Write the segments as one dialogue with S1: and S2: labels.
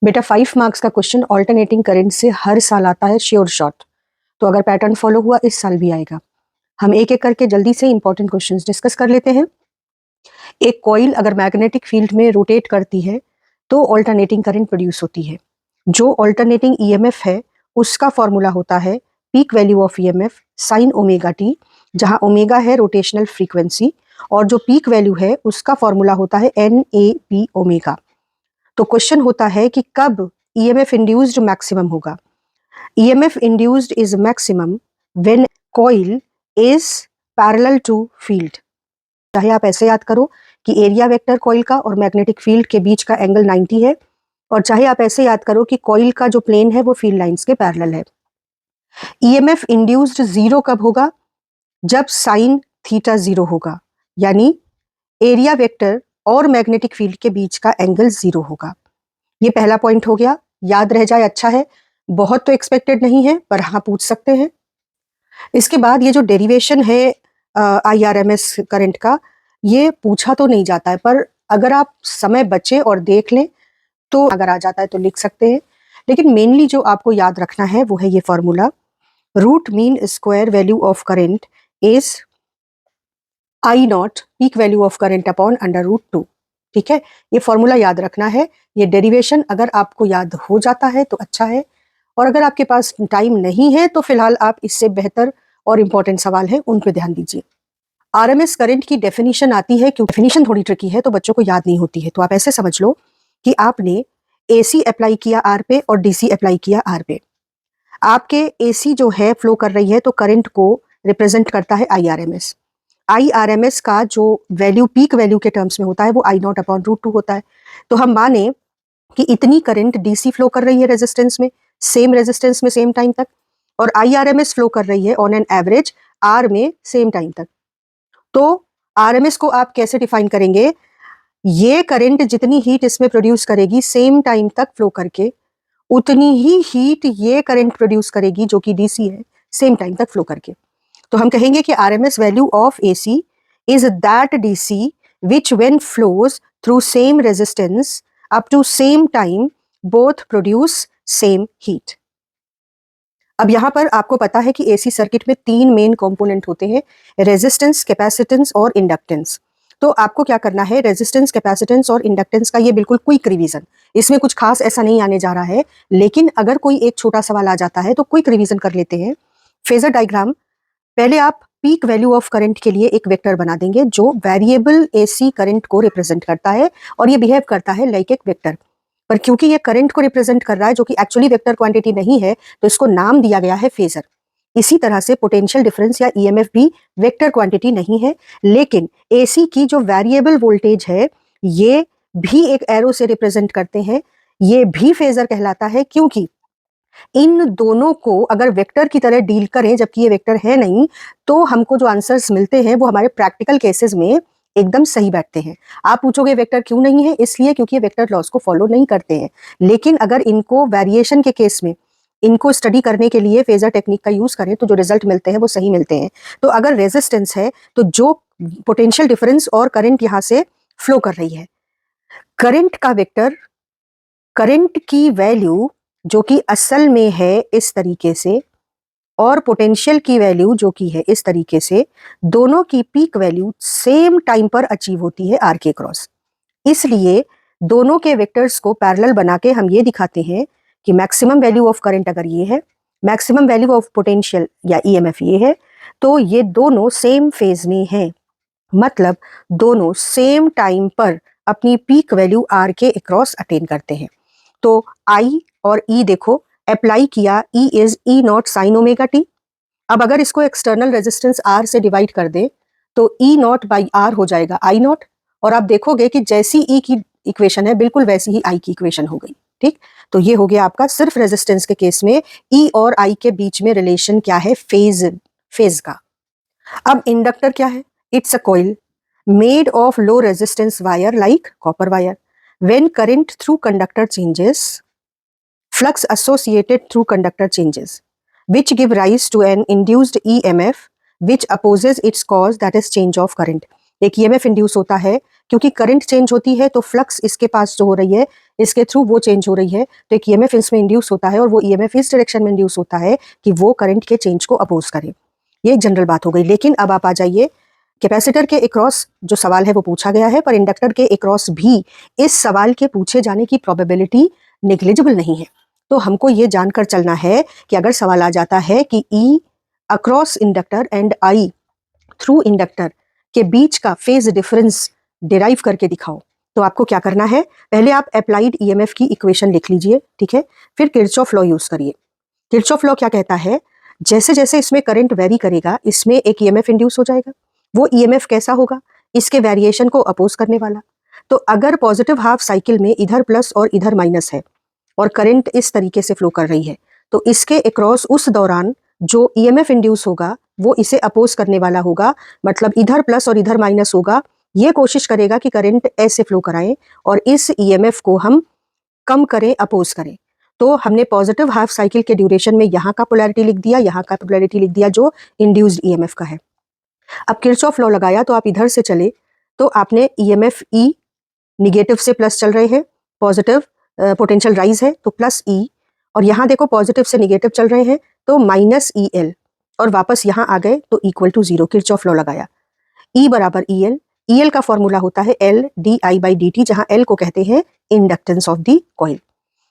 S1: बेटा 5 मार्क्स का question alternating current से हर साल आता है श्योर शॉट। तो अगर पैटर्न फॉलो हुआ इस साल भी आएगा। हम एक एक करके जल्दी से इंपॉर्टेंट क्वेश्चंस डिस्कस कर लेते हैं। एक कॉइल अगर मैग्नेटिक फील्ड में रोटेट करती है तो ऑल्टरनेटिंग करंट प्रोड्यूस होती है। जो ऑल्टरनेटिंग ईएमएफ है उसका फॉर्मूला होता है peak value of EMF sine omega t, जहां ओमेगा है रोटेशनल फ्रीक्वेंसी और जो पीक वैल्यू है उसका फॉर्मूला होता है एन ए पी ओमेगा। तो क्वेश्चन होता है कि कब ईएमएफ इंड्यूस्ड मैक्सिमम होगा। EMF induced is maximum when coil is parallel to field. चाहे आप ऐसे याद करो कि एरिया वेक्टर कॉइल का और मैग्नेटिक फील्ड के बीच का एंगल 90 है, और चाहे आप ऐसे याद करो कि कॉइल का जो प्लेन है वो फील्ड लाइंस के पैरेलल है। ईएमएफ इंड्यूस्ड जीरो कब होगा? जब साइन थीटा जीरो होगा, यानी एरिया वेक्टर और मैग्नेटिक फील्ड के बीच का एंगल जीरो होगा। ये पहला पॉइंट हो गया, याद रह जाए अच्छा है। बहुत तो एक्सपेक्टेड नहीं है पर हाँ पूछ सकते हैं। इसके बाद ये जो डेरिवेशन है आईआरएमएस करंट का, ये पूछा तो नहीं जाता है, पर अगर आप समय बचे और देख लें तो अगर आ जाता है तो लिख सकते हैं। लेकिन मेनली जो आपको याद रखना है वो है ये formula, root mean square value of current is I not peak value of current upon under root 2। ठीक है, ये फॉर्मूला याद रखना है। ये डेरिवेशन अगर आपको याद हो जाता है तो अच्छा है, और अगर आपके पास टाइम नहीं है तो फिलहाल आप इससे बेहतर और इंपॉर्टेंट सवाल है उन पर ध्यान दीजिए। आरएमएस करंट की डेफिनेशन आती है, क्योंकि डेफिनेशन थोड़ी ट्रिकी है तो बच्चों को याद नहीं होती है। तो आप ऐसे समझ लो कि आपने एसी अप्लाई किया आर पे और डीसी अप्लाई किया आर पे। आपके एसी जो है फ्लो कर रही है तो करंट को रिप्रेजेंट करता है आईआरएमएस। आईआरएमएस का जो वैल्यू पीक वैल्यू के टर्म्स में होता है वो आई नॉट अपॉन रूट 2 होता है। तो हम माने कि इतनी करंट डीसी फ्लो कर रही है रेजिस्टेंस में, सेम रेजिस्टेंस में सेम टाइम तक, और आईआरएमएस फ्लो कर रही है ऑन एन एवरेज आर में सेम टाइम तक। तो आरएमएस को आप कैसे डिफाइन करेंगे? ये करंट जितनी हीट इसमें प्रोड्यूस करेगी सेम टाइम तक फ्लो करके, उतनी ही हीट ये करंट प्रोड्यूस करेगी जो कि डीसी है सेम टाइम तक फ्लो करके। तो हम कहेंगे कि RMS value of AC is that DC which when flows through same resistance up to same time both produce same heat. अब यहां पर आपको पता है कि एसी सर्किट में 3 मेन कंपोनेंट होते हैं, रेजिस्टेंस, कैपेसिटेंस और इंडक्टेंस। तो आपको क्या करना है, रेजिस्टेंस, कैपेसिटेंस और इंडक्टेंस का ये बिल्कुल क्विक रिवीजन, इसमें कुछ खास ऐसा नहीं आने जा रहा है, लेकिन अगर कोई एक छोटा सवाल आ जाता है तो क्विक रिवीजन कर लेते हैं। फेजर डायग्राम, पहले आप पीक वैल्यू ऑफ करंट के लिए एक वेक्टर बना देंगे जो वेरिएबल एसी करंट को रिप्रेजेंट करता है, और ये बिहेव करता है लाइक एक वेक्टर। पर क्योंकि ये करंट को रिप्रेजेंट कर रहा है जो कि एक्चुअली वेक्टर क्वांटिटी नहीं है, तो इसको नाम दिया गया है फेजर। इसी तरह से पोटेंशियल डिफरेंस या ईएमएफ भी वेक्टर क्वांटिटी नहीं है, लेकिन एसी की जो वेरिएबल वोल्टेज है ये भी एक एरो से रिप्रेजेंट करते हैं, ये भी फेजर कहलाता है, क्योंकि इन दोनों को अगर वेक्टर की तरह डील करें जबकि ये वेक्टर है नहीं, तो हमको जो आंसर्स मिलते हैं वो हमारे प्रैक्टिकल केसेस में एकदम सही बैठते हैं। आप पूछोगे वेक्टर क्यों नहीं है? इसलिए क्योंकि ये वेक्टर लॉस को फॉलो नहीं करते हैं। लेकिन अगर इनको वेरिएशन के केस में इनको स्टडी करने के लिए फेजर टेक्निक का यूज करें तो जो रिजल्ट मिलते हैं वो सही मिलते हैं। तो अगर रेजिस्टेंस है तो जो पोटेंशियल डिफरेंस और करंट यहां से फ्लो कर रही है, करंट का वेक्टर, करंट की वैल्यू जो कि असल में है इस तरीके से, और पोटेंशियल की वैल्यू जो कि है इस तरीके से, दोनों की पीक वैल्यू सेम टाइम पर अचीव होती है आर के क्रॉस। इसलिए दोनों के वेक्टर्स को पैरेलल बना के हम ये दिखाते हैं कि मैक्सिमम वैल्यू ऑफ करंट अगर ये है, मैक्सिमम वैल्यू ऑफ पोटेंशियल या ईएमएफ ये है, तो ये दोनों सेम फेज में हैं। मतलब दोनों सेम टाइम पर अपनी पीक वैल्यू आर के अक्रॉस अटेन करते हैं। तो आई और ई देखो, अप्लाई किया, ई is E not sine omega T. अब अगर इसको एक्सटर्नल रेजिस्टेंस आर से डिवाइड कर दे तो ई नॉट बाई आर हो जाएगा आई नॉट, और आप देखोगे कि जैसी ई की इक्वेशन है बिल्कुल वैसी ही आई की इक्वेशन हो गई। ठीक, तो ये हो गया आपका सिर्फ रेजिस्टेंस के केस में ई और आई के बीच में रिलेशन क्या है, फेज का। अब इंडक्टर क्या है? It's a coil made of low resistance wire like copper wire. When current through conductor changes, flux associated through conductor changes, which give rise to an induced EMF which opposes its cause, that is change of current. एक EMF induce होता है क्योंकि current change होती है तो flux इसके पास जो हो रही है इसके थ्रू वो चेंज हो रही है, तो एक ईएमएफ इसमें इंड्यूस होता है और वो ईएमएफ इस डायरेक्शन में इंड्यूस होता है कि वो करंट के चेंज को अपोज करे। ये एक जनरल बात हो गई। लेकिन अब आप आ जाइए, कैपेसिटर के अक्रॉस जो सवाल है वो पूछा गया है, पर इंडक्टर के अक्रॉस भी इस सवाल के पूछे जाने की प्रोबेबिलिटी नेग्लिजिबल नहीं है। तो हमको ये जानकर चलना है कि अगर सवाल आ जाता है कि E across inductor and I through inductor के बीच का फेज डिफरेंस डिराइव करके दिखाओ, तो आपको क्या करना है, पहले आप अप्लाइड ईएमएफ की इक्वेशन लिख लीजिए, ठीक है, फिर किरचॉफ लॉ यूज करिए। किरचॉफ लॉ क्या कहता है, जैसे जैसे इसमें करंट वेरी करेगा इसमें एक ईएमएफ इंड्यूस हो जाएगा। वो ईएमएफ कैसा होगा, इसके वेरिएशन को अपोज करने वाला। तो अगर पॉजिटिव हाफ साइकिल में इधर प्लस और इधर माइनस है और करंट इस तरीके से फ्लो कर रही है, तो इसके अक्रॉस उस दौरान जो ईएमएफ इंड्यूस होगा वो इसे अपोज करने वाला होगा, मतलब इधर प्लस और इधर माइनस होगा। ये कोशिश करेगा कि करंट ऐसे फ्लो कराएं और इस ईएमएफ को हम कम करें, अपोज करें। तो हमने पॉजिटिव हाफ साइकिल के ड्यूरेशन में यहाँ का पोलैरिटी लिख दिया, यहाँ का पोलैरिटी लिख दिया जो इंड्यूस्ड ईएमएफ का है। अब किरचॉफ लॉ लगाया तो आप इधर से चले तो आपने ईएमएफ ई निगेटिव से प्लस चल रहे हैं, पॉजिटिव पोटेंशियल राइज है तो प्लस ई, और यहाँ देखो पॉजिटिव से निगेटिव चल रहे हैं तो माइनस ई एल, और वापस यहाँ आ गए तो equal to zero. Kirchhoff law लगाया, ई बराबर ई एल, ई एल का फॉर्मूला होता है L D I by D T, जहां एल को कहते हैं इंडक्टेंस ऑफ दी कॉइल।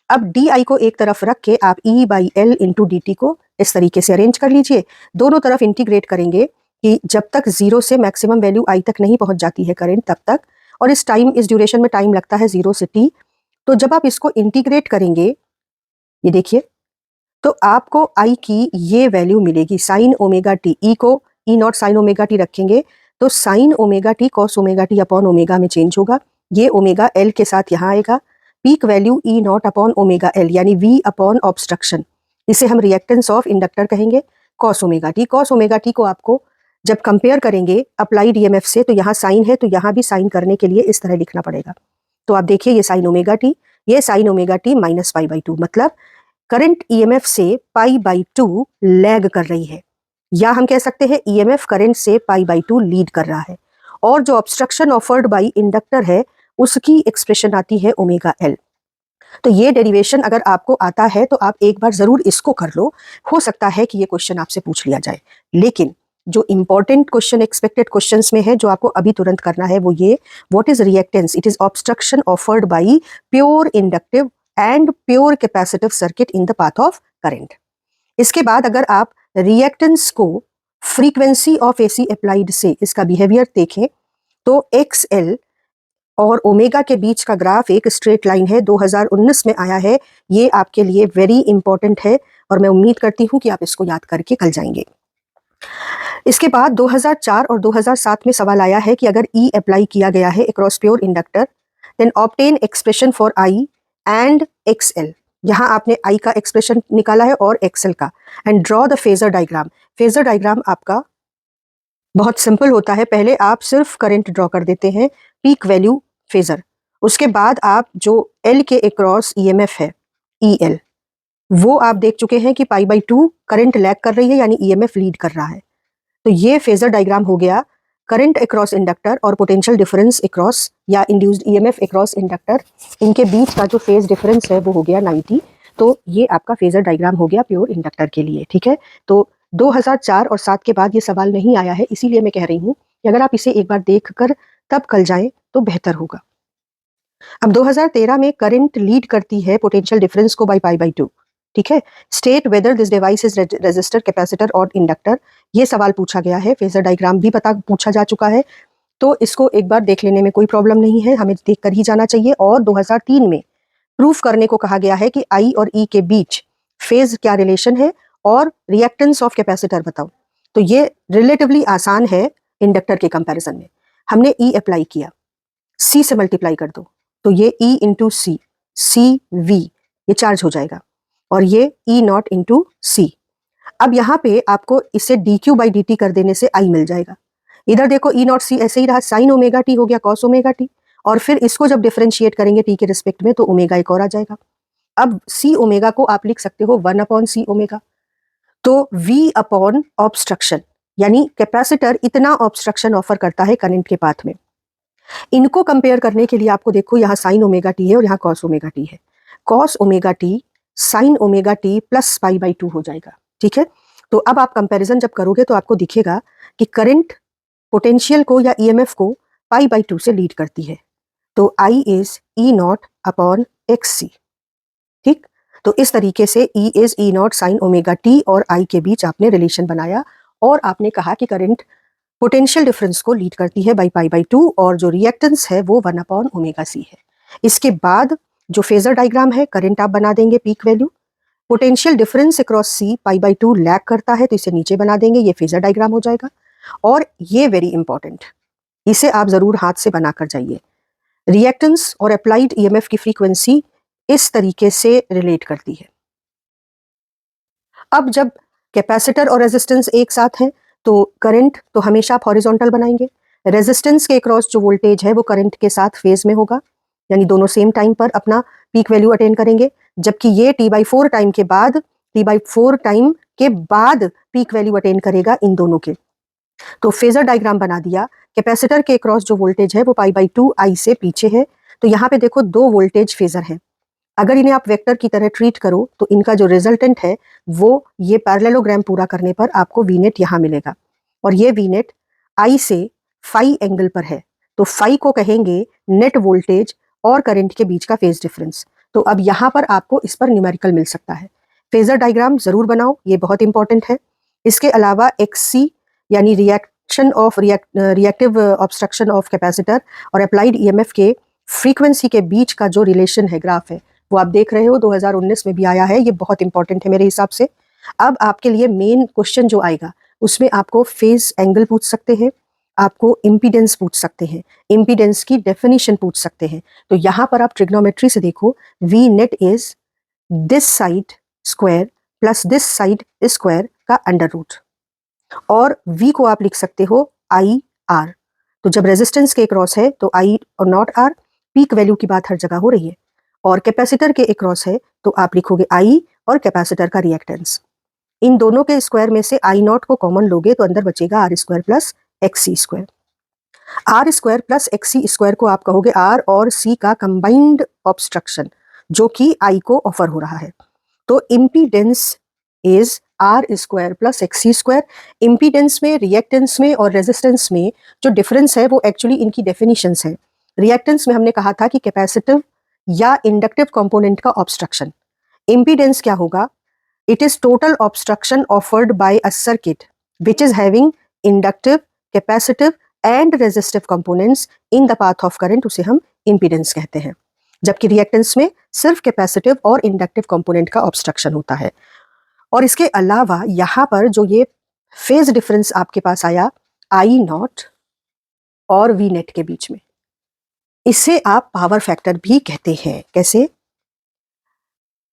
S1: अब डी आई को एक तरफ रख के आप E by L into D T को इस तरीके से अरेंज कर लीजिए। दोनों तरफ इंटीग्रेट करेंगे कि जब तक जीरो से मैक्सिमम वैल्यू आई तक नहीं पहुंच जाती है करंट तब तक, और इस ड्यूरेशन में टाइम लगता है जीरो से टी। तो जब आप इसको इंटीग्रेट करेंगे, ये देखिए, तो आपको आई की ये वैल्यू मिलेगी साइन ओमेगा टी। ई को E not sine omega T रखेंगे तो sine omega T cos omega T upon omega में चेंज होगा। ये ओमेगा एल के साथ यहाँ आएगा। Peak value E not upon omega L यानी वी अपॉन ऑब्स्ट्रक्शन, इसे हम रिएक्टेंस ऑफ इंडक्टर कहेंगे, cos omega T. Cos omega T को आपको जब कंपेयर करेंगे अप्लाइड ईएमएफ से, तो यहाँ साइन है तो यहाँ भी साइन करने के लिए इस तरह लिखना पड़ेगा। तो आप देखिए ये साइन ओमेगा टी, ये sign omega T minus pi by to, मतलब करंट ईएमएफ से पाई बाई टू लैग कर रही है, या हम कह सकते हैं ईएमएफ करंट से पाई बाई टू लीड कर रहा है। और जो ऑब्स्ट्रक्शन ऑफर्ड बाई इंडक्टर है उसकी एक्सप्रेशन आती है ओमेगा एल। तो ये डेरिवेशन अगर आपको आता है तो आप एक बार जरूर इसको कर लो, हो सकता है कि ये क्वेश्चन आपसे पूछ लिया जाए। लेकिन जो इंपॉर्टेंट क्वेश्चन एक्सपेक्टेड क्वेश्चंस में है जो आपको अभी तुरंत करना है वो ये, what is reactance, it is obstruction offered by pure inductive and pure capacitive circuit in the path of current. इसके बाद अगर आप रिएक्टेंस को फ्रीक्वेंसी ऑफ एसी अप्लाइड से इसका बिहेवियर देखें तो एक्स एल और ओमेगा के बीच का ग्राफ एक स्ट्रेट लाइन है, 2019 में आया है। ये आपके लिए वेरी इंपॉर्टेंट है और मैं उम्मीद करती हूं कि आप इसको याद करके कल जाएंगे। इसके बाद 2004 और 2007 में सवाल आया है कि अगर ई अप्लाई किया गया है across pure inductor then obtain expression for I and X L. यहाँ आपने आई का एक्सप्रेशन निकाला है और एक्सएल का, and draw the phasor diagram. Phasor diagram आपका बहुत सिंपल होता है, पहले आप सिर्फ करंट ड्रॉ कर देते हैं, पीक वैल्यू फेजर, उसके बाद आप जो एल के अक्रॉस ईएमएफ है ई एल वो आप देख चुके हैं कि पाई बाई टू करंट लैग कर रही है यानी ईएमएफ लीड कर रहा है। तो ये फेजर डायग्राम हो गया करंट अक्रॉस इंडक्टर और पोटेंशियल डिफरेंस अक्रॉस या इंड्यूस्ड ईएमएफ अक्रॉस इंडक्टर, इनके बीच का जो फेज डिफरेंस है वो हो गया 90। तो ये आपका फेजर डायग्राम हो गया प्योर इंडक्टर के लिए, ठीक है। तो 2004 और 7 के बाद ये सवाल नहीं आया है, इसीलिए मैं कह रही हूँ कि अगर आप इसे एक बार देख कर तब कल जाएं तो बेहतर होगा। अब 2013 में करंट लीड करती है पोटेंशियल डिफरेंस को बाई पाई बाई टू, ठीक है। State whether this device is resistor, capacitor और इंडक्टर, ये सवाल पूछा गया है। फेजर डायग्राम भी पूछा जा चुका है, तो इसको एक बार देख लेने में कोई प्रॉब्लम नहीं है, हमें देख कर ही जाना चाहिए। और 2003 में प्रूफ करने को कहा गया है कि आई और ई के बीच फेज क्या रिलेशन है और रिएक्टेंस ऑफ कैपेसिटर बताओ। तो ये रिलेटिवली आसान है इंडक्टर के कंपैरिजन में। हमने ई अप्लाई किया, सी से मल्टीप्लाई कर दो तो ये E into C, C V, ये चार्ज हो जाएगा, और ये ई नॉट इंटू सी। अब यहाँ पे आपको इसे D Q by D T कर देने से आई मिल जाएगा। इधर देखो ई नॉट सी ऐसे ही रहा, साइन ओमेगा टी हो गया कॉस ओमेगा टी, और फिर इसको जब डिफरेंशिएट करेंगे टी के रिस्पेक्ट में तो ओमेगा एक और आ जाएगा। अब सी ओमेगा को आप लिख सकते हो 1 अपॉन सी ओमेगा। तो वी अपॉन ऑब्स्ट्रक्शन, यानी कैपेसिटर इतना ऑब्स्ट्रक्शन ऑफर करता है करंट के पाथ में, इनको कंपेयर करने के लिए आपको देखो यहाँ साइन ओमेगा टी है और यहाँ कॉस ओमेगा टी है। Cos omega T sign omega T plus pi by 2 हो जाएगा, ठीक है। तो अब आप कंपैरिजन जब करोगे तो आपको दिखेगा कि करंट पोटेंशियल को या ईएमएफ को पाई बाई 2 से लीड करती है। तो I is E not upon X C, ठीक। तो इस तरीके से E is E not sine omega T और आई के बीच आपने रिलेशन बनाया और आपने कहा कि करंट पोटेंशियल डिफरेंस को लीड करती है बाई पाई बाई 2 और जो रिएक्टेंस है वो 1 अपॉन ओमेगा सी है। इसके बाद जो फेजर डायग्राम है, करंट आप बना देंगे peak value, potential difference across C pi by 2 lag करता है तो इसे नीचे बना देंगे, ये फेजर डायग्राम हो जाएगा। और ये वेरी इंपॉर्टेंट, इसे आप जरूर हाथ से बनाकर जाइए। रिएक्टेंस और अप्लाइड ईएमएफ की फ्रीक्वेंसी इस तरीके से रिलेट करती है। अब जब कैपेसिटर और रेजिस्टेंस एक साथ हैं तो करंट तो हमेशा आप हॉरिजॉन्टल बनाएंगे, रेजिस्टेंस के अक्रॉस जो वोल्टेज है वो करंट के साथ फेज में होगा, यानी दोनों सेम टाइम पर अपना पीक वैल्यू अटेन करेंगे, जबकि ये T/4 टाइम के बाद पीक वैल्यू अटेन करेगा इन दोनों के। तो फेजर डायग्राम बना दिया, कैपेसिटर के अक्रॉस जो वोल्टेज है वो पाई बाई 2 आई से पीछे है। तो यहाँ पे देखो दो वोल्टेज फेजर है, अगर इन्हें आप वेक्टर की तरह ट्रीट करो तो इनका जो रिजल्टेंट है वो ये पैरेललोग्राम पूरा करने पर आपको वी नेट यहाँ मिलेगा और ये वी नेट आई से फाई एंगल पर है। तो फाई को कहेंगे नेट वोल्टेज और करंट के बीच का फेज डिफरेंस। तो अब यहाँ पर आपको इस पर न्यूमेरिकल मिल सकता है। फेजर डायग्राम जरूर बनाओ, ये बहुत इंपॉर्टेंट है। इसके अलावा एक्सी यानी रिएक्टिव ऑब्स्ट्रक्शन ऑफ कैपेसिटर और अप्लाइड ईएमएफ के फ्रीक्वेंसी के बीच का जो रिलेशन है, ग्राफ है, वो आप देख रहे हो 2019 में भी आया है, ये बहुत इंपॉर्टेंट है मेरे हिसाब से। अब आपके लिए मेन क्वेश्चन जो आएगा उसमें आपको फेज एंगल पूछ सकते हैं, आपको इम्पीडेंस पूछ सकते हैं, इम्पीडेंस की डेफिनेशन पूछ सकते हैं। तो यहाँ पर आप ट्रिग्नोमेट्री से देखो, V net is this side square plus this side square का अंडर रूट, और v को आप लिख सकते हो आई आर। तो जब रेजिस्टेंस के अक्रॉस है तो आई और नॉट आर, पीक वैल्यू की बात हर जगह हो रही है, और कैपेसिटर के अक्रॉस है तो आप लिखोगे आई और कैपेसिटर का रिएक्टेंस। इन दोनों के स्क्वायर में से आई नॉट को कॉमन लोगे तो अंदर बचेगा R square plus X C square. R square plus X C square को आप कहोगे आर और सी का कंबाइंड ऑब्स्ट्रक्शन जो कि आई को ऑफर हो रहा है। तो impedance is R square plus X C square. Impedance में, रिएक्टेंस में और रेजिस्टेंस में जो डिफरेंस है वो एक्चुअली इनकी डेफिनेशंस है। रिएक्टेंस में हमने कहा था कि कैपेसिटिव या इंडक्टिव कंपोनेंट का ऑब्स्ट्रक्शन। इम्पीडेंस क्या होगा? It is total obstruction offered by a circuit which is having inductive, capacitive and resistive components in the path of current, उसे हम इम्पीडेंस कहते हैं। जबकि रिएक्टेंस में सिर्फ कैपेसिटिव और इंडक्टिव कंपोनेंट का ऑब्स्ट्रक्शन होता है। और इसके अलावा यहाँ पर जो ये फेज डिफरेंस आपके पास आया आई नॉट और वी नेट के बीच में, इसे आप पावर फैक्टर भी कहते हैं। कैसे?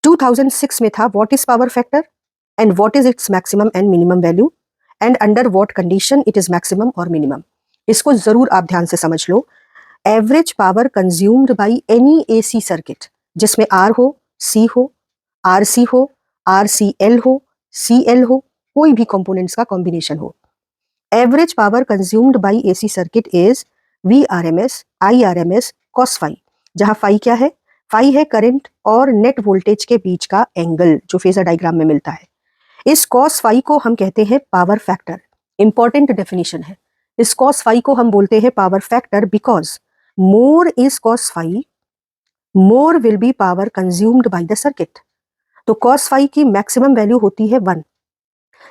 S1: 2006 में था what is power factor and what is its maximum and minimum value and under what condition it is maximum और मिनिमम। इसको जरूर आप ध्यान से समझ लो। Average power consumed by any AC circuit जिसमें आर हो, सी हो, आर सी हो, आर सी एल हो, सी एल हो, कोई भी कंपोनेंट्स का कॉम्बिनेशन हो। Average power consumed by AC circuit is V R M S I R M S cos phi, जहां फाई क्या है? फाई है करंट और नेट वोल्टेज के बीच का एंगल जो फेजर डायग्राम में मिलता है। इस कॉस फाई को हम कहते हैं पावर फैक्टर। इंपॉर्टेंट डेफिनेशन है। इस कॉस फाई को हम बोलते हैं power factor because more is cos phi, more will be power consumed by the circuit. तो कॉस फाई की मैक्सिमम वैल्यू होती है 1।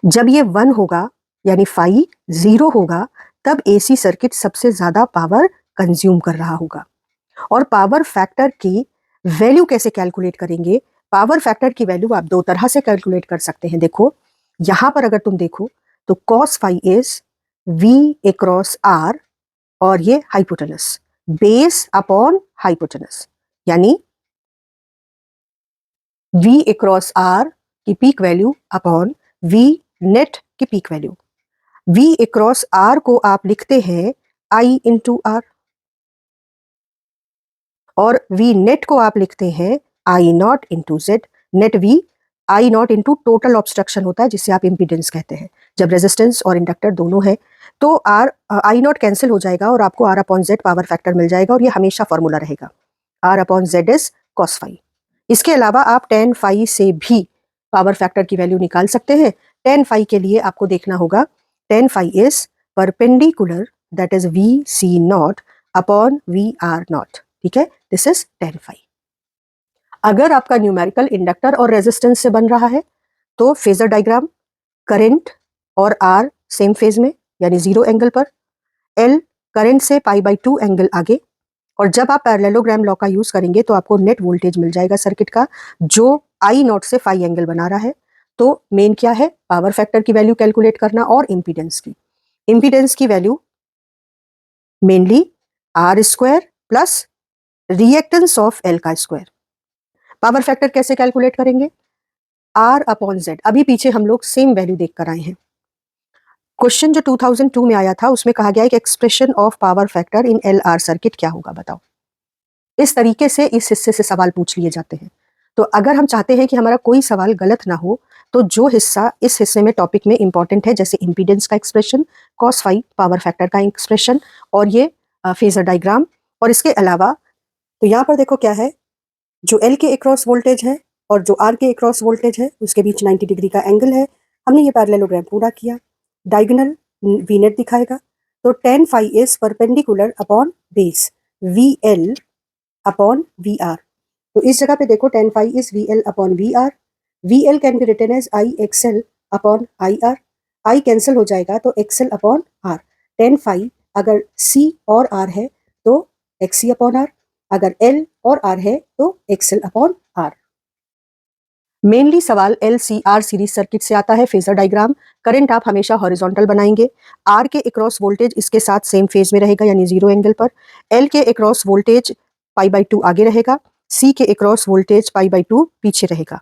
S1: जब ये 1 होगा यानी फाई 0 होगा तब एसी सर्किट सबसे ज्यादा पावर कंज्यूम कर रहा होगा। और पावर फैक्टर की वैल्यू कैसे कैलकुलेट करेंगे? पावर फैक्टर की वैल्यू आप दो तरह से कैलकुलेट कर सकते हैं। देखो यहां पर अगर तुम देखो तो cos phi is V across R और ये हाइपोटेनस, बेस अपॉन हाइपोटेनस, यानी वी अक्रॉस आर की peak value upon V net की peak value. V across R को आप लिखते हैं आई इंटू आर और वी नेट को आप लिखते हैं I not into Z. Net V I not into total obstruction होता है जिसे आप इम्पीडेंस कहते हैं जब रेजिस्टेंस और इंडक्टर दोनों है। तो आर आई नॉट कैंसिल हो जाएगा और आपको R upon Z power factor मिल जाएगा, और ये हमेशा फॉर्मूला रहेगा, R upon Z is cos phi. इसके अलावा आप टेन फाई से भी पावर फैक्टर की वैल्यू निकाल सकते हैं। टेन फाई के लिए आपको देखना होगा tan phi is perpendicular, that is V C not upon V R not, ठीक है, दिस इज टेन फाई। अगर आपका न्यूमेरिकल इंडक्टर और रेजिस्टेंस से बन रहा है तो फेजर डायग्राम, करंट और आर सेम फेज में यानी जीरो एंगल पर, एल करंट से पाई बाई 2 एंगल आगे, और जब आप पैरेललोग्राम लॉ का यूज करेंगे तो आपको नेट वोल्टेज मिल जाएगा सर्किट का जो आई नॉट से फाई एंगल बना रहा है। तो मेन क्या है, पावर फैक्टर की वैल्यू कैलकुलेट करना और इंपीडेंस की value mainly R square plus reactance of L का स्क्वायर। पावर फैक्टर कैसे कैलकुलेट करेंगे, आर अपॉन जेड। अभी पीछे हम लोग सेम वैल्यू देख कर आए हैं। क्वेश्चन जो 2002 में आया था उसमें कहा गया है कि expression of power factor in L R circuit क्या होगा, बताओ। इस तरीके से इस हिस्से से सवाल पूछ लिए जाते हैं। तो अगर हम चाहते हैं कि हमारा कोई सवाल गलत ना हो तो जो हिस्सा इस हिस्से में टॉपिक में इंपॉर्टेंट है, जैसे इंपीडेंस का expression, cos phi power factor का एक्सप्रेशन, और ये फेजर डायग्राम, और इसके अलावा तो यहाँ पर देखो क्या है, जो एल के अक्रॉस वोल्टेज है और जो आर के अक्रॉस वोल्टेज है उसके बीच 90 डिग्री का एंगल है। हमने ये पैरेललोग्राम पूरा किया, डायगोनल वी नेट दिखाएगा, तो tan phi is perpendicular upon base V L upon V R. तो इस जगह पे देखो tan phi is V L upon V R, V L can be written as I X L upon I R, I cancel हो जाएगा तो X L upon R. Tan phi अगर C और आर है तो एक्स सी अपॉन आर, अगर L और R है तो एक्सएल अपॉन आर। मेनली सवाल L C R series circuit से आता है। फेजर डायग्राम, करंट आप हमेशा हॉरिजॉन्टल बनाएंगे, आर के अक्रॉस वोल्टेज इसके साथ सेम फेज में रहेगा यानी जीरो एंगल पर, एल के अक्रॉस वोल्टेज पाई बाई 2 आगे रहेगा, सी के अक्रॉस वोल्टेज पाई बाई 2 पीछे रहेगा।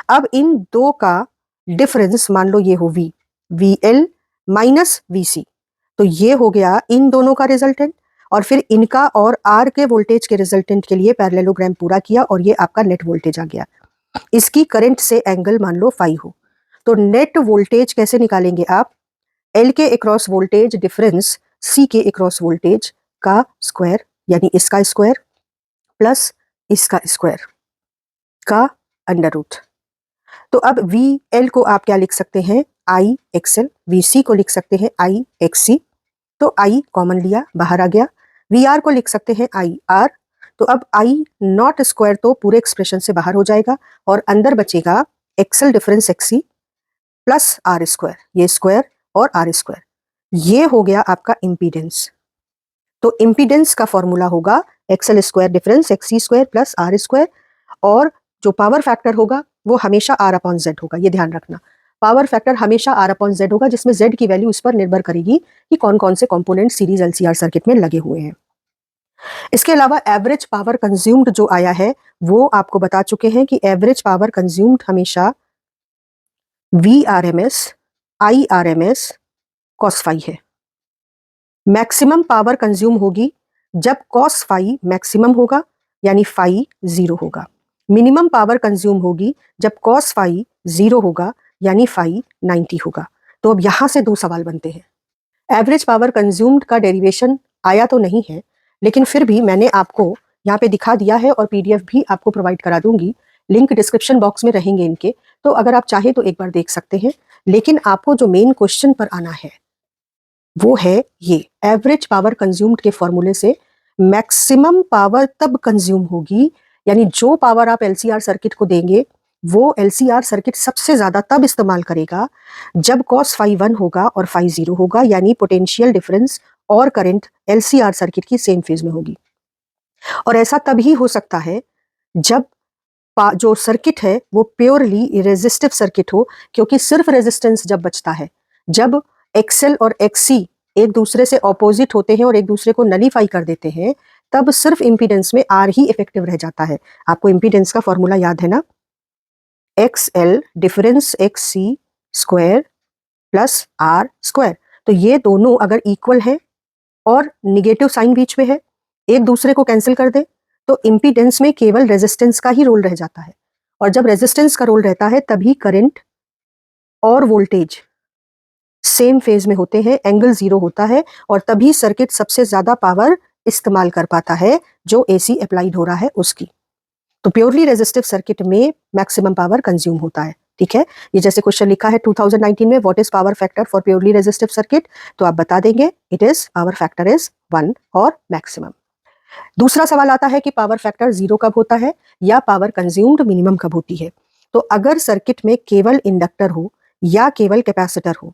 S1: अब इन दो का डिफरेंस मान लो ये हो V, V L minus V C, तो ये हो गया इन दोनों का रिजल्टेंट, और फिर इनका और आर के वोल्टेज के रिजल्टेंट के लिए पैरेललोग्राम पूरा किया और ये आपका नेट वोल्टेज आ गया। इसकी करंट से एंगल मान लो फाई हो, तो नेट वोल्टेज कैसे निकालेंगे आप, एल के अक्रॉस वोल्टेज डिफरेंस सी के अक्रॉस वोल्टेज का स्क्वायर यानी इसका स्क्वायर प्लस इसका स्क्वायर का अंडर रूट। तो अब वी एल को आप क्या लिख सकते हैं, आई एक्सएल, वी सी को लिख सकते हैं आई एक्स सी, तो आई कॉमन लिया बाहर आ गया, वी आर को लिख सकते हैं आई आर, तो अब आई नॉट स्क्वायर तो पूरे एक्सप्रेशन से बाहर हो जाएगा और अंदर बचेगा X L difference X C plus R square, ये स्क्वायर और आर स्क्वायर, ये हो गया आपका इंपीडेंस। तो इंपीडेंस का फॉर्मूला होगा X L square difference X C square plus R square, और जो पावर फैक्टर होगा वो हमेशा आर अपॉन जेड होगा, ये ध्यान रखना, पावर फैक्टर हमेशा आर अपॉन जेड होगा, जिसमें जेड की वैल्यू इस पर निर्भर करेगी कि कौन कौन से कंपोनेंट सीरीज एलसीआर सर्किट में लगे हुए हैं। इसके अलावा एवरेज पावर कंज्यूम्ड जो आया है वो आपको बता चुके हैं कि एवरेज पावर कंज्यूम्ड हमेशा V R M S I R M S cos phi है। मैक्सिमम पावर कंज्यूम होगी जब कॉस फाई मैक्सिमम होगा यानी फाई जीरो होगा, मिनिमम पावर कंज्यूम होगी जब कॉस फाई जीरो होगा यानी फाई 90 होगा। तो अब यहां से दो सवाल बनते हैं। एवरेज पावर कंज्यूम्ड का डेरिवेशन आया तो नहीं है, लेकिन फिर भी मैंने आपको यहाँ पे दिखा दिया है और पीडीएफ भी आपको प्रोवाइड करा दूंगी, लिंक डिस्क्रिप्शन बॉक्स में रहेंगे इनके, तो अगर आप चाहे तो एक बार देख सकते हैं। लेकिन आपको जो मेन क्वेश्चन पर आना है वो है ये, एवरेज पावर कंज्यूम्ड के फॉर्मूले से मैक्सिमम पावर तब कंज्यूम होगी, यानी जो पावर आप एलसीआर सर्किट को देंगे वो एलसीआर सर्किट सबसे ज्यादा तब इस्तेमाल करेगा जब कॉस फाई 1 होगा और फाई 0 होगा, यानी पोटेंशियल डिफरेंस और करंट एलसीआर सर्किट की सेम फेज में होगी। और ऐसा तभी हो सकता है जब जो सर्किट है वो प्योरली रेजिस्टिव सर्किट हो, क्योंकि सिर्फ रेजिस्टेंस जब बचता है, जब एक्सएल और एक्सी एक दूसरे से ऑपोजिट होते हैं और एक दूसरे को नलीफाई कर देते हैं, तब सिर्फ इंपीडेंस में आर ही इफेक्टिव रह जाता है। आपको इंपीडेंस का फॉर्मूला याद है ना, X L difference X C square plus R square. तो ये दोनों अगर इक्वल है और निगेटिव साइन बीच में है, एक दूसरे को कैंसिल कर दे, तो इंपीडेंस में केवल रेजिस्टेंस का ही रोल रह जाता है, और जब रेजिस्टेंस का रोल रहता है तभी करंट और वोल्टेज सेम फेज में होते हैं, एंगल 0 होता है और तभी सर्किट सबसे ज्यादा पावर इस्तेमाल कर पाता है जो एसी अप्लाइड हो रहा है उसकी। तो प्योरली रेजिस्टिव सर्किट में मैक्सिमम पावर कंज्यूम होता है। ठीक है, ये जैसे क्वेश्चन लिखा है 2019 में, what is power factor for purely resistive circuit, तो आप बता देंगे it is power factor is 1 और मैक्सिमम। दूसरा सवाल आता है कि पावर फैक्टर 0 कब होता है या पावर कंज्यूम्ड मिनिमम कब होती है। तो अगर सर्किट में केवल इंडक्टर हो या केवल कैपेसिटर हो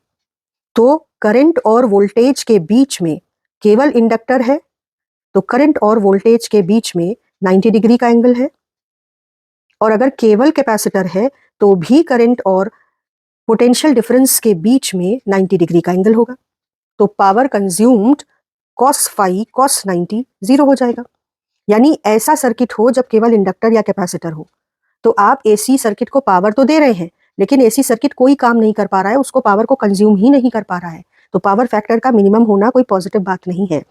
S1: तो करंट और वोल्टेज के बीच में केवल इंडक्टर है तो करंट और वोल्टेज के बीच में 90 डिग्री का एंगल है, और अगर केवल कैपेसिटर है तो भी करंट और पोटेंशियल डिफरेंस के बीच में 90 डिग्री का एंगल होगा। तो power consumed cos phi cos 90 0 हो जाएगा। यानी ऐसा सर्किट हो जब केवल इंडक्टर या कैपेसिटर हो तो आप एसी सर्किट को पावर तो दे रहे हैं लेकिन एसी सर्किट कोई काम नहीं कर पा रहा है, उसको पावर को कंज्यूम ही नहीं कर पा रहा है। तो पावर फैक्टर का मिनिमम होना कोई पॉजिटिव बात नहीं है।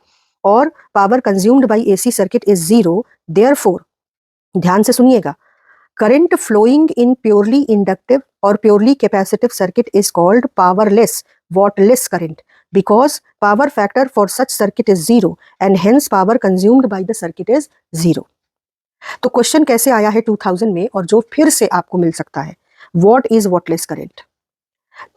S1: और power consumed by AC circuit is 0, therefore ध्यान से सुनिएगा, current flowing in purely inductive और purely capacitive circuit is called powerless wattless current because power factor for such circuit is 0 and hence power consumed by the circuit is 0। तो question कैसे आया है 2000 में और जो फिर से आपको मिल सकता है, व्हाट इज वॉटलेस करंट।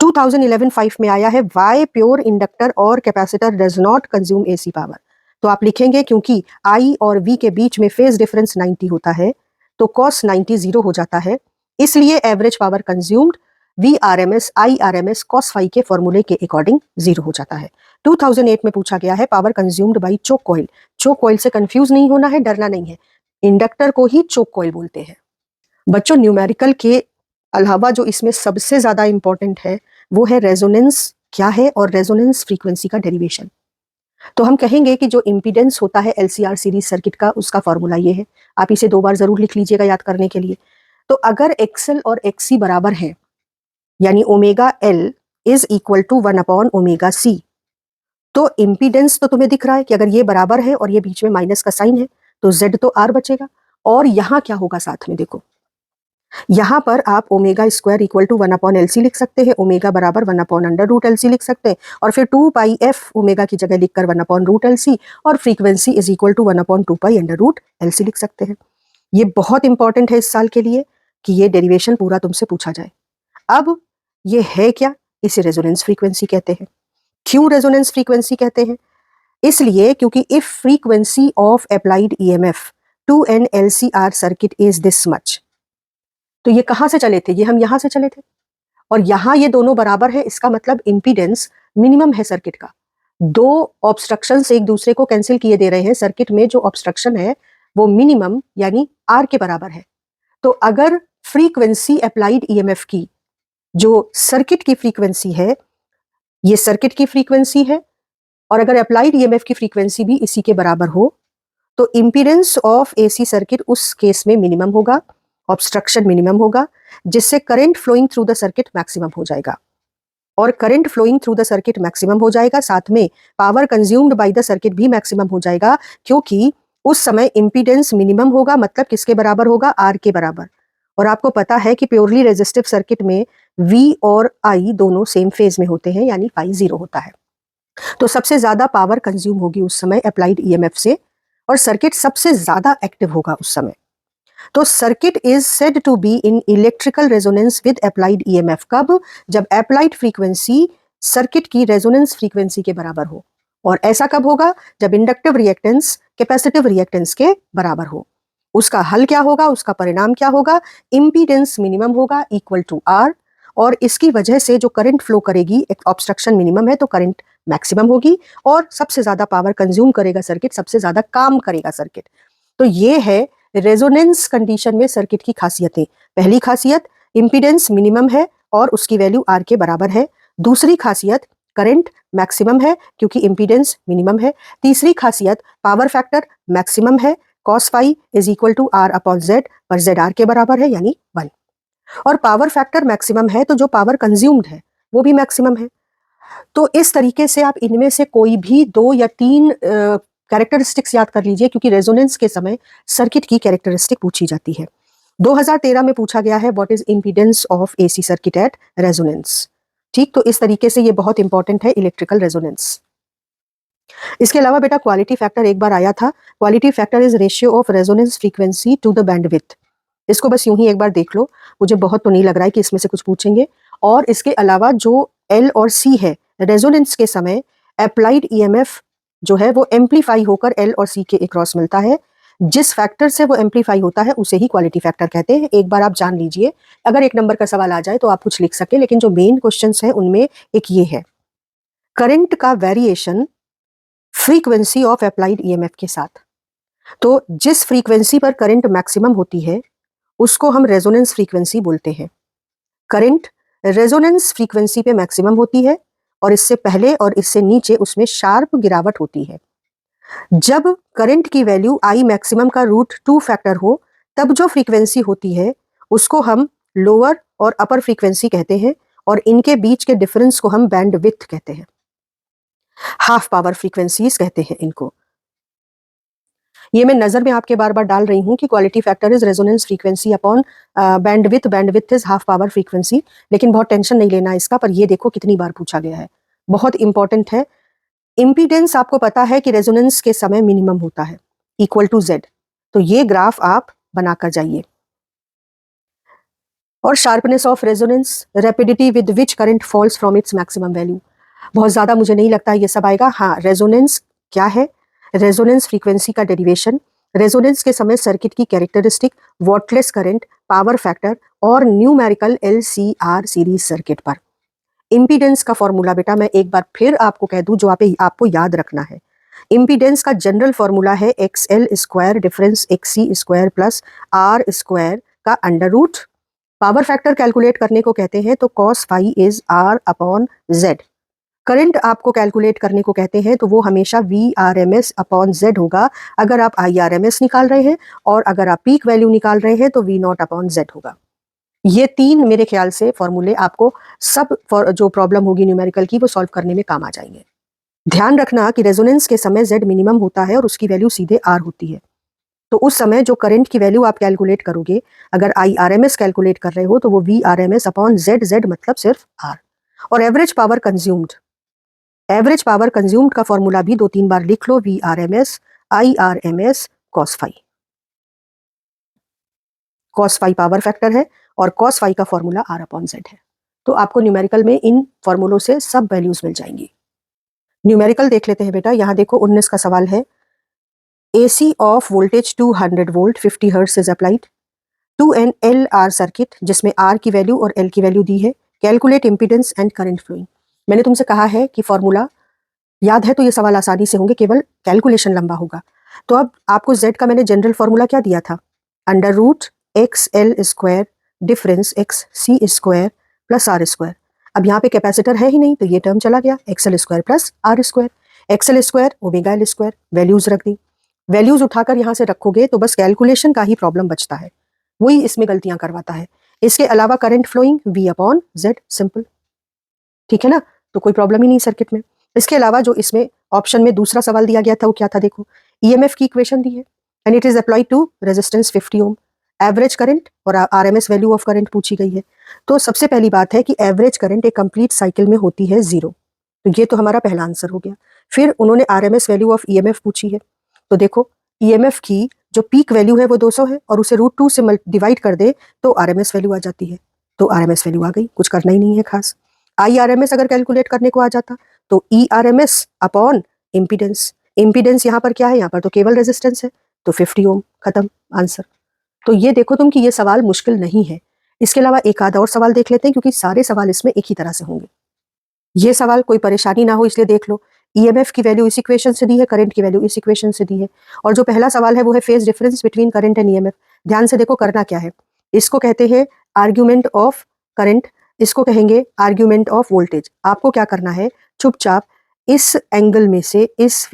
S1: 2011-5 में आया है वाई प्योर इंडक्टर और capacitor does not consume AC power. तो आप लिखेंगे क्योंकि आई और वी के बीच में फेज डिफरेंस 90 होता है तो cos 90 0 हो जाता है, इसलिए average power consumed VRMS IRMS cos phi के फॉर्मूले के अकॉर्डिंग 0 हो जाता है। 2008 में पूछा गया है power consumed by choke coil. Choke coil से कंफ्यूज नहीं होना है, डरना नहीं है, इंडक्टर को ही चोक कॉइल बोलते हैं। बच्चों न्यूमेरिकल के अलावा जो इसमें सबसे ज्यादा इंपॉर्टेंट है वो है रेजोनेंस क्या है और रेजोनेंस फ्रीक्वेंसी का डेरिवेशन। तो हम कहेंगे कि जो इंपीडेंस होता है LCR सीरीज सर्किट का उसका फॉर्मूला ये है, आप इसे 2 बार जरूर लिख लीजिएगा याद करने के लिए। तो अगर XL और XC बराबर है यानी omega L is equal to 1/ओमेगा C, तो इंपीडेंस तो तुम्हें दिख रहा है कि अगर ये बराबर है और ये बीच में माइनस का साइन है तो Z तो R बचेगा। और यहां क्या होगा साथ में देखो, यहां पर आप omega square equal to 1/LC लिख सकते हैं, ओमेगा बराबर 1/√LC लिख सकते हैं और फिर 2πf ओमेगा की जगह लिखकर 1/√LC और frequency is equal to 1/2π√LC लिख सकते हैं। ये बहुत इंपॉर्टेंट है इस साल के लिए कि ये डेरिवेशन पूरा तुमसे पूछा जाए। अब ये है क्या, इसे रेजोनेंस फ्रीक्वेंसी कहते हैं। क्यों रेजोनेंस फ्रीक्वेंसी कहते हैं, इसलिए क्योंकि if frequency of applied EMF to an LCR circuit is this much, तो ये कहां से चले थे, ये हम यहां से चले थे और यहां ये दोनों बराबर है, इसका मतलब इंपीडेंस मिनिमम है सर्किट का। दो ऑब्स्ट्रक्शन से एक दूसरे को कैंसिल किए दे रहे हैं, सर्किट में जो ऑब्स्ट्रक्शन है वो मिनिमम यानी R के बराबर है। तो अगर फ्रीक्वेंसी अप्लाइड EMF की जो सर्किट की फ्रीक्वेंसी है, ये सर्किट की फ्रीक्वेंसी है और अगर अप्लाइड EMF की फ्रीक्वेंसी भी इसी के बराबर हो तो इंपीडेंस ऑफ AC सर्किट उस केस में मिनिमम होगा, ऑब्स्ट्रक्शन मिनिमम होगा, जिससे current flowing through the circuit maximum हो जाएगा। और current flowing through the circuit maximum हो जाएगा, साथ में power consumed by the circuit भी मैक्सिमम हो जाएगा, क्योंकि उस समय इंपीडेंस मिनिमम होगा, मतलब किसके बराबर होगा, R के बराबर। और आपको पता है कि प्योरली रेजिस्टिव सर्किट में V और I दोनों सेम फेज में होते हैं यानी फाई 0 होता है। तो सबसे ज्यादा पावर कंज्यूम होगी उस समय अप्लाइड EMF से और सर्किट सबसे ज्यादा एक्टिव होगा उस समय। तो circuit is said to be in electrical resonance with applied EMF कब, जब अप्लाइड फ्रीक्वेंसी सर्किट की रेजोनेंस फ्रीक्वेंसी के बराबर हो। और ऐसा कब होगा, जब इंडक्टिव रिएक्टेंस कैपेसिटिव रिएक्टेंस के बराबर हो। उसका हल क्या होगा, उसका परिणाम क्या होगा, इंपीडेंस मिनिमम होगा इक्वल टू R और इसकी वजह से जो करंट फ्लो करेगी, एक ऑब्स्ट्रक्शन मिनिमम है तो करंट मैक्सिमम होगी और सबसे ज्यादा पावर कंज्यूम करेगा सर्किट, सबसे ज्यादा काम करेगा सर्किट। तो ये है रेजोनेंस कंडीशन में सर्किट की खासियतें। पहली खासियत इंपीडेंस मिनिमम है और उसकी वैल्यू R के बराबर है। दूसरी खासियत करंट मैक्सिमम है क्योंकि इंपीडेंस मिनिमम है। तीसरी खासियत पावर फैक्टर मैक्सिमम है, cos phi is equal to R/Z पर Z R के बराबर है यानी 1। और पावर फैक्टर मैक्सिमम है तो जो पावर कंज्यूम्ड है वो भी मैक्सिमम है। तो इस तरीके से आप इनमें से कोई भी 2 या 3 कैरेक्टरिस्टिक्स याद कर लीजिए, क्योंकि रेजोनेंस के समय सर्किट की कैरेक्टरिस्टिक पूछी जाती है। 2013 में पूछा गया है what is impedance of AC circuit at resonance. ठीक, तो इस तरीके से ये बहुत इंपॉर्टेंट है इलेक्ट्रिकल रेजोनेंस। इसके अलावा बेटा क्वालिटी फैक्टर एक बार आया था। Quality factor is ratio of resonance frequency to the bandwidth. इसको बस यूं ही एक बार देख लो, मुझे बहुत तो नहीं लग रहा है कि इसमें से कुछ पूछेंगे। और इसके अलावा जो एल और सी है, रेजोनेंस के समय अप्लाइड ईएमएफ जो है वो एम्पलीफाई होकर एल और सी के अक्रॉस मिलता है। जिस फैक्टर से वो एम्पलीफाई होता है उसे ही क्वालिटी फैक्टर कहते हैं। एक बार आप जान लीजिए, अगर एक नंबर का सवाल आ जाए तो आप कुछ लिख सके, लेकिन जो मेन क्वेश्चंस हैं उनमें एक ये है, करंट का variation frequency of applied EMF के साथ। तो जिस फ्रीक्वेंसी पर करंट मैक्सिमम होती है उसको हम रेजोनेंस फ्रीक्वेंसी बोलते हैं। करंट रेजोनेंस फ्रीक्वेंसी पे मैक्सिमम होती है और इससे पहले और इससे नीचे उसमें शार्प गिरावट होती है। जब करंट की वैल्यू आई मैक्सिमम का √2 फैक्टर हो, तब जो फ्रीक्वेंसी होती है उसको हम लोअर और अपर फ्रीक्वेंसी कहते हैं, और इनके बीच के डिफरेंस को हम बैंड विड्थ कहते हैं। हाफ पावर फ्रीक्वेंसीज कहते हैं इनको। ये मैं नजर में आपके बार बार डाल रही हूँ कि quality factor is resonance frequency upon bandwidth is half power frequency, लेकिन बहुत टेंशन नहीं लेना इसका। पर ये देखो कितनी बार पूछा गया है, बहुत इंपॉर्टेंट है। इम्पीडेंस आपको पता है कि रेजोनेंस के समय मिनिमम होता है, इक्वल टू Z। तो ये ग्राफ आप बनाकर जाइए। और sharpness of resonance, rapidity with which current falls from its maximum value. बहुत ज्यादा मुझे नहीं लगता ये सब आएगा। हाँ, रेजोनेंस क्या है? रेजोनेंस फ्रीक्वेंसी का डेरिवेशन, रेजोनेंस के समय सर्किट की characteristic, wattless current, power factor और न्यूमेरिकल LCR सीरीज सर्किट पर। इम्पीडेंस का फॉर्मूला बेटा मैं एक बार फिर आपको कह दूं जो आपको याद रखना है। इम्पीडेंस का जनरल फॉर्मूला है XL square difference XC square plus R square का under root. Power factor calculate करने को कहते हैं तो cos phi is R upon Z। Current आपको कैलकुलेट करने को कहते हैं तो वो हमेशा VRMS अपॉन Z होगा अगर आप IRMS निकाल रहे हैं, और अगर आप पीक वैल्यू निकाल रहे हैं तो V0 अपॉन Z होगा। ये तीन मेरे ख्याल से फॉर्मूले आपको सब जो प्रॉब्लम होगी न्यूमेरिकल की वो सॉल्व करने में काम आ जाएंगे। ध्यान रखना कि रेजोनेंस के समय Z मिनिमम होता है और उसकी वैल्यू सीधे R होती है। तो उस समय जो करंट की वैल्यू आप कैलकुलेट करोगे, अगर IRMS कैलकुलेट कर रहे हो तो वो VRMS अपॉन Z मतलब सिर्फ R। और एवरेज पावर कंज्यूम्ड का फॉर्मूला भी 2-3 बार लिख लो, VRMS IRMS cos phi. cos phi power factor है और cos फाई का फॉर्मूला R अपॉन Z है। तो आपको न्यूमेरिकल में इन फॉर्मूलों से सब वैल्यूज मिल जाएंगी। न्यूमेरिकल देख लेते हैं बेटा। यहाँ देखो 19 का सवाल है, AC of voltage 200 volt 50 hertz is applied to an LR circuit जिसमें R की वैल्यू और L की वैल्यू दी है। Calculate impedance and current flowing. मैंने तुमसे कहा है कि फॉर्मूला याद है तो ये सवाल आसानी से होंगे, केवल कैलकुलेशन लंबा होगा। तो अब आपको Z का मैंने जनरल फॉर्मूला क्या दिया था, under root XL square difference XC square plus R square. अब यहाँ पे कैपेसिटर है ही नहीं तो ये टर्म चला गया, XL square plus R square. XL square omega L square, values रख दी। वैल्यूज उठाकर यहाँ से रखोगे तो बस कैलकुलेशन का ही प्रॉब्लम बचता है, वही इसमें गलतियां करवाता है। इसके अलावा current flowing V upon Z, simple, ठीक है ना। तो कोई प्रॉब्लम ही नहीं सर्किट में। इसके अलावा जो इसमें ऑप्शन में दूसरा सवाल दिया गया था वो क्या था, देखो EMF की इक्वेशन दी है and it is applied to resistance 50 ohm. Average current और RMS वैल्यू ऑफ करंट पूछी गई है। तो सबसे पहली बात है कि एवरेज करंट एक कंप्लीट साइकिल में होती है 0, तो ये तो हमारा पहला आंसर हो गया। फिर उन्होंने RMS वैल्यू ऑफ EMF पूछी है, तो देखो EMF की जो पीक वैल्यू है वो 200 है और उसे √2 से डिवाइड कर दे तो RMS वैल्यू आ जाती है। तो RMS वैल्यू आ गई, कुछ करना ही नहीं है खास। IRMS अगर कैलकुलेट करने को आ जाता तो ERMS अपॉन इम्पीडेंस। इम्पीडेंस यहाँ पर क्या है, यहाँ पर तो केवल रेजिस्टेंस है, तो 50 ओम, खत्म आंसर। तो ये देखो तुम कि ये सवाल मुश्किल नहीं है। इसके अलावा एक आधा और सवाल देख लेते हैं क्योंकि सारे सवाल इसमें एक ही तरह से होंगे। ये सवाल कोई परेशानी ना हो इसलिए देख लो। EMF की वैल्यू इस इक्वेशन से दी है, करंट की वैल्यू इस इक्वेशन से दी है, और जो पहला सवाल है वो है phase difference between current and EMF। ध्यान से देखो करना क्या है, इसको कहते हैं आर्ग्यूमेंट ऑफ करंट, इसको कहेंगे आर्ग्यूमेंट ऑफ वोल्टेज। आपको क्या करना है, चुपचाप इस एंगल में से इस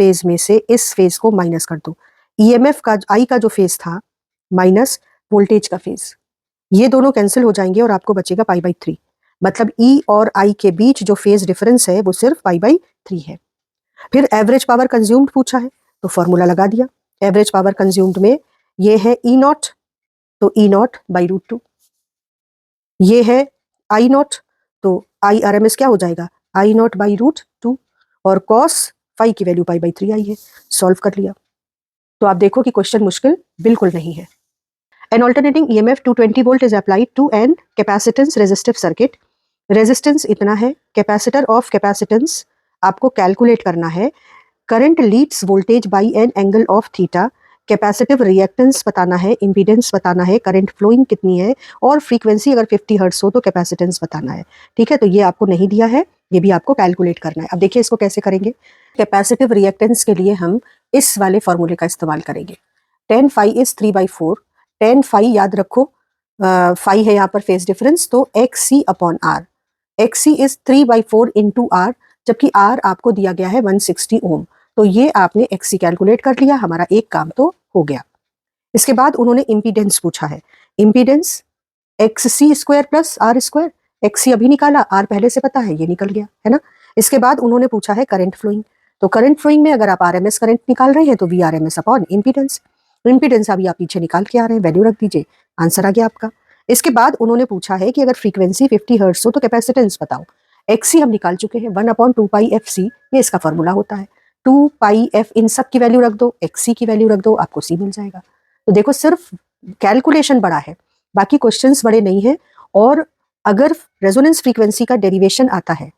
S1: फेज को माइनस कर दो। EMF का I का जो फेज था माइनस वोल्टेज का फेज, ये दोनों कैंसिल हो जाएंगे और आपको बचेगा π/3। मतलब E और I के बीच जो फेज डिफरेंस है वो सिर्फ π/3 है। फिर एवरेज पावर कंज्यूम्ड पूछा है तो फॉर्मूला लगा दिया। एवरेज पावर कंज्यूम्ड में ये है E0, तो E0 √2, ये है I0 तो IRMS क्या हो जाएगा, I0/√2 और cos phi की वैल्यू π/3 आई है। सॉल्व कर लिया। तो आप देखो कि क्वेश्चन मुश्किल बिल्कुल नहीं है। An alternating EMF 220 volt is applied to an capacitance resistive circuit. Resistance इतना है, कैपेसिटर ऑफ कैपेसिटेंस आपको कैलकुलेट करना है, current Leeds voltage bye an angle of theta, capacitive reactance बताना है, इंपीडेंस बताना है, करंट फ्लोइंग कितनी है और फ्रीक्वेंसी अगर 50 हर्ट्ज हो तो कैपेसिटेंस बताना है। ठीक है, तो ये आपको नहीं दिया है, ये भी आपको कैलकुलेट करना है। अब देखिए इसको कैसे करेंगे। कैपेसिटिव रिएक्टेंस के लिए हम इस वाले फॉर्मूले का इस्तेमाल करेंगे। tan phi is 3/4। tan phi याद रखो, phi है यहाँ पर फेज डिफरेंस, तो XC/R। XC is 3/4 into R, जबकि R आपको दिया गया है 160 ओम। तो ये आपने XC कैलकुलेट कर लिया, हमारा एक काम तो हो गया। इसके बाद उन्होंने इम्पीडेंस पूछा है। Impedance XC² plus R²। XC अभी निकाला, R पहले से पता है, ये निकल गया है ना। इसके बाद उन्होंने पूछा है करंट फ्लोइंग। तो करंट फ्लोइंग में अगर आप RMS करंट निकाल रहे हैं तो VRMS अपॉन इम्पीडेंस। इम्पीडेंस अभी आप पीछे निकाल के आ रहे हैं, वैल्यू रख दीजिए, आंसर आ गया आपका। इसके बाद उन्होंने पूछा है कि अगर फ्रीक्वेंसी 50 हर्ट्ज हो तो कैपेसिटेंस बताओ। XC हम निकाल चुके हैं, 1/2πfc, ये इसका फॉर्मूला होता है। 2πf इन सब की वैल्यू रख दो, XC की वैल्यू रख दो, आपको C मिल जाएगा। तो देखो सिर्फ कैलकुलेशन बड़ा है, बाकी क्वेश्चंस बड़े नहीं है। और अगर रेजोनेंस फ्रीक्वेंसी का डेरिवेशन आता है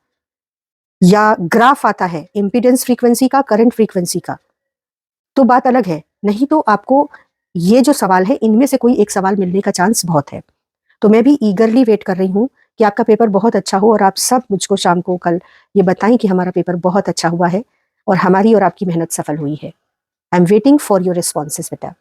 S1: या ग्राफ आता है इम्पीडेंस फ्रीक्वेंसी का, करंट फ्रीक्वेंसी का, तो बात अलग है। नहीं तो आपको ये जो सवाल है इनमें से कोई एक सवाल मिलने का चांस बहुत है। तो मैं भी ईगरली वेट कर रही हूँ कि आपका पेपर बहुत अच्छा हो और आप सब मुझको शाम को कल ये बताएं कि हमारा पेपर बहुत अच्छा हुआ है और हमारी और आपकी मेहनत सफल हुई है। I am waiting for your responses बेटा।